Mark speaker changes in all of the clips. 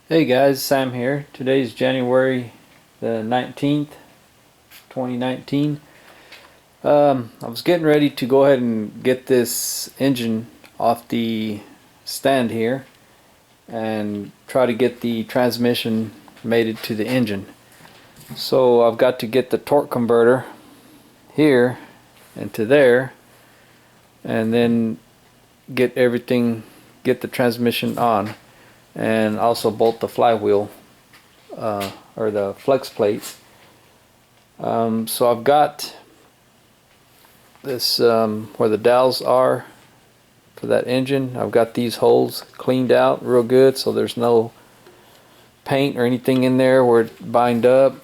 Speaker 1: Hey guys, Sam here. Today's January the 19th, 2019. I was getting ready to go ahead and get this engine off the stand here and try to get the transmission mated to the engine. So I've got to get the torque converter here and to there, and then get the transmission on, and also bolt the flywheel or the flex plate. So I've got this where the dowels are for that engine. I've got these holes cleaned out real good, so there's no paint or anything in there where it bind up.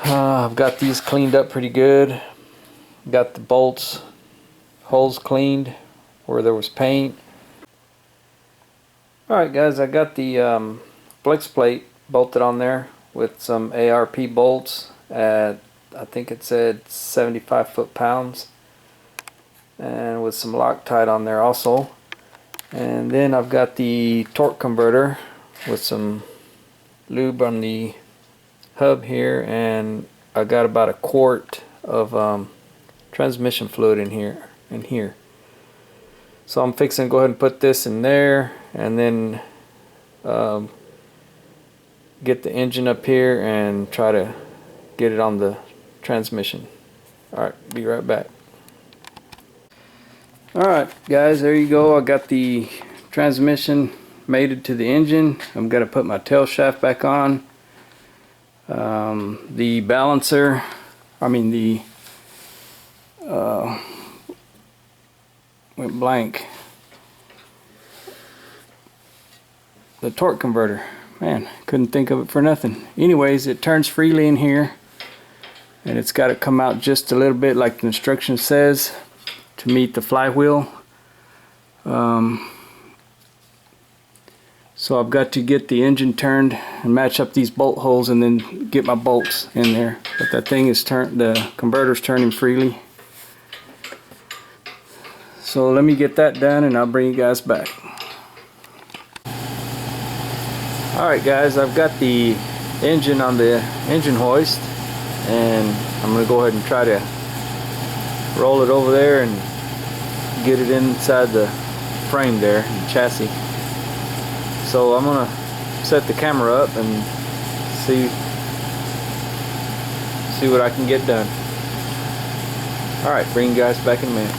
Speaker 1: I've got these cleaned up pretty good. Got the bolts holes cleaned where there was paint. Alright guys, I got the flex plate bolted on there with some ARP bolts at, I think it said 75 foot-pounds, and with some Loctite on there also. And then I've got the torque converter with some lube on the hub here, and I got about a quart of transmission fluid in here. So I'm fixing to go ahead and put this in there, and then get the engine up here and try to get it on the transmission. Alright, be right back. Alright guys, there you go. I got the transmission mated to the engine. I'm going to put my tail shaft back on. The balancer, went blank. The torque converter, man, couldn't think of it for nothing. Anyways, it turns freely in here, and it's got to come out just a little bit like the instruction says to meet the flywheel. So I've got to get the engine turned and match up these bolt holes and then get my bolts in there. But that thing is the converter's turning freely. So let me get that done and I'll bring you guys back. Alright guys, I've got the engine on the engine hoist, and I'm going to go ahead and try to roll it over there and get it inside the frame there, the chassis. So I'm going to set the camera up and see what I can get done. Alright, bring you guys back in a minute.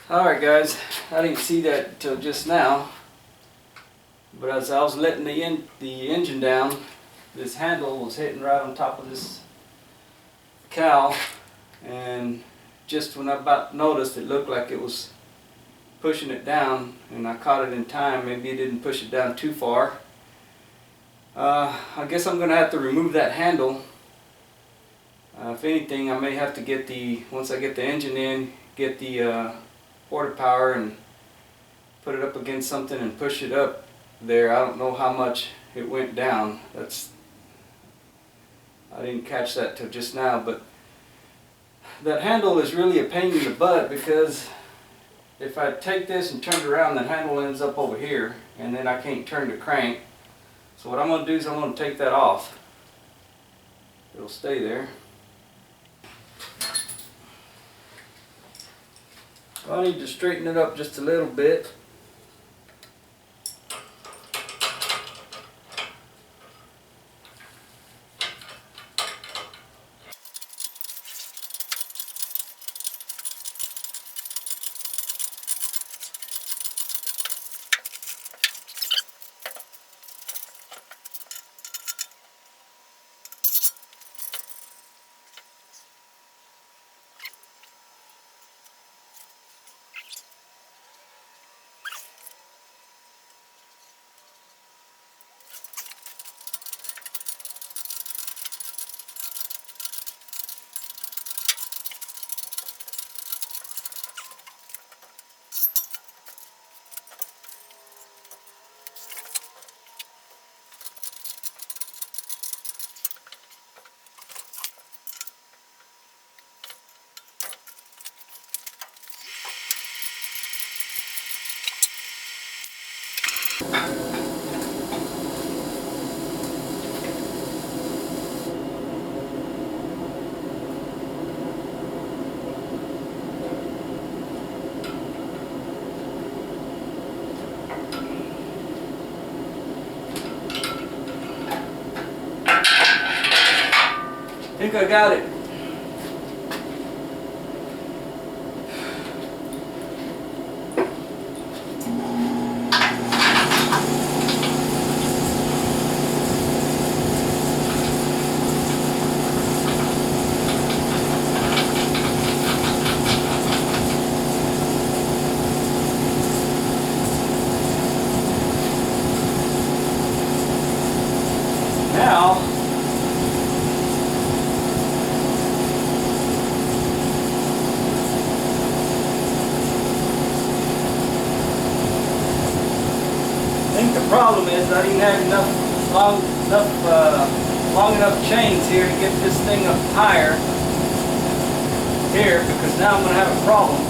Speaker 1: Alright guys, I didn't see that until just now, but as I was letting the engine down, this handle was hitting right on top of this cowl, and just when I about noticed, it looked like it was pushing it down, and I caught it in time. Maybe it didn't push it down too far. I guess I'm going to have to remove that handle. If anything, I may have to get once I get the engine in, get the porta power and put it up against something and push it up there. I don't know how much it went down. I didn't catch that till just now, but that handle is really a pain in the butt, because if I take this and turn it around, that handle ends up over here, and then I can't turn the crank. So what I'm going to do is I'm going to take that off. It'll stay there. I need to straighten it up just a little bit. I think I got it. Now, I think the problem is I didn't have long enough chains here to get this thing up higher here, because now I'm going to have a problem.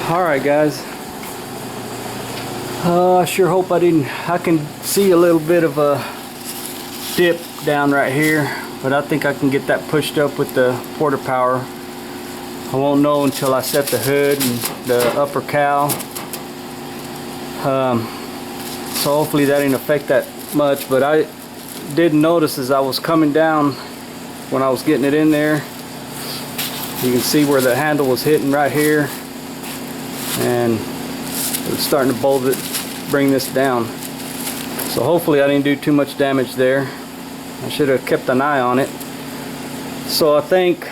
Speaker 1: Alright guys, I sure hope I can see a little bit of a dip down right here, but I think I can get that pushed up with the porta power. I won't know until I set the hood and the upper cowl, so hopefully that didn't affect that much. But I did notice as I was coming down, when I was getting it in there, you can see where the handle was hitting right here, and it was starting to bolt it, bring this down. So hopefully I didn't do too much damage there. I should have kept an eye on it. So I think,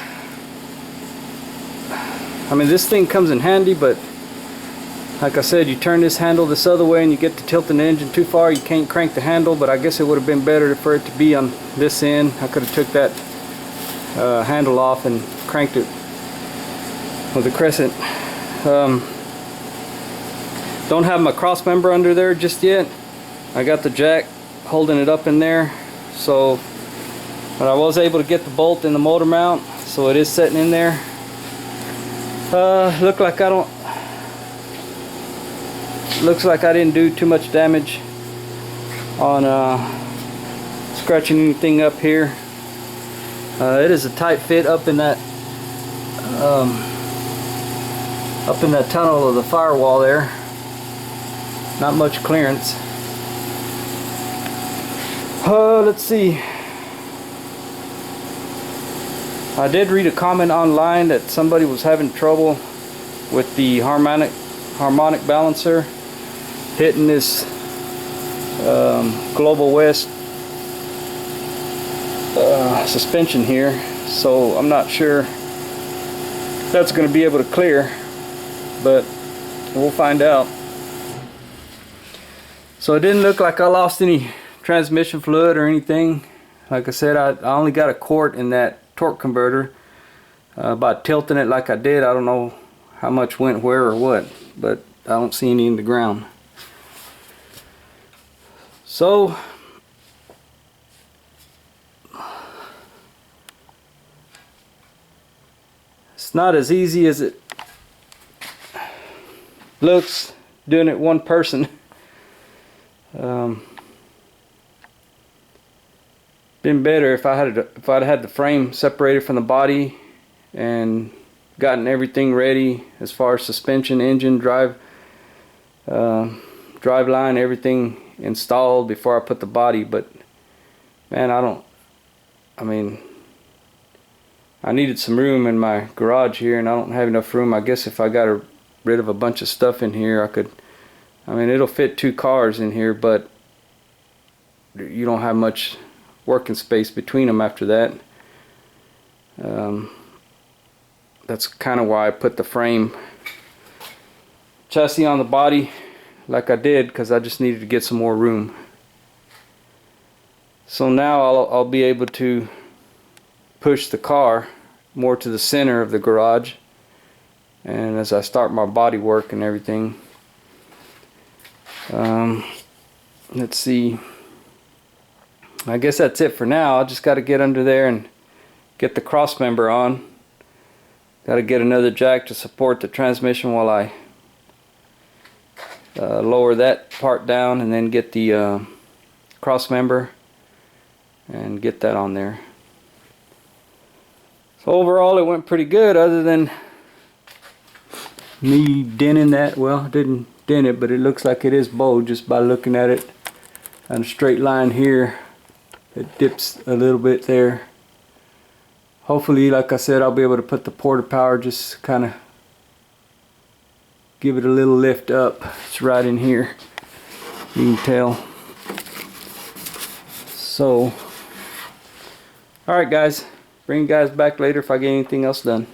Speaker 1: I mean, this thing comes in handy, but like I said, you turn this handle this other way and you get to tilting the engine too far, you can't crank the handle. But I guess it would have been better for it to be on this end. I could have took that handle off and cranked it with the crescent. Don't have my cross member under there just yet. I got the jack holding it up in there, so, but I was able to get the bolt in the motor mount, so it is sitting in there. Looks like I didn't do too much damage on scratching anything up here. It is a tight fit up in that tunnel of the firewall there. Not much clearance. Let's see. I did read a comment online that somebody was having trouble with the harmonic balancer hitting this Global West suspension here. So I'm not sure that's going to be able to clear, but we'll find out. So it didn't look like I lost any transmission fluid or anything. Like I said, I only got a quart in that torque converter. By tilting it like I did, I don't know how much went where or what, but I don't see any in the ground. So it's not as easy as it looks doing it one person. Been better if I'd had the frame separated from the body and gotten everything ready as far as suspension, engine, drive line, everything installed before I put the body. But man, I needed some room in my garage here, and I don't have enough room. I guess if I got rid of a bunch of stuff in here, I could, it'll fit 2 cars in here, but you don't have much working space between them after that. That's kind of why I put the frame chassis on the body like I did, because I just needed to get some more room. So now I'll be able to push the car more to the center of the garage, and as I start my body work and everything. Let's see, I guess that's it for now. I just got to get under there and get the cross member on. Got to get another jack to support the transmission while I lower that part down, and then get the cross member and get that on there. So overall it went pretty good, other than me denting that. Well, I didn't dent it, but it looks like it is bowed just by looking at it on a straight line here. It dips a little bit there. Hopefully, like I said, I'll be able to put the porta power, just kind of give it a little lift up. It's right in here, you can tell. So alright guys, bring you guys back later if I get anything else done.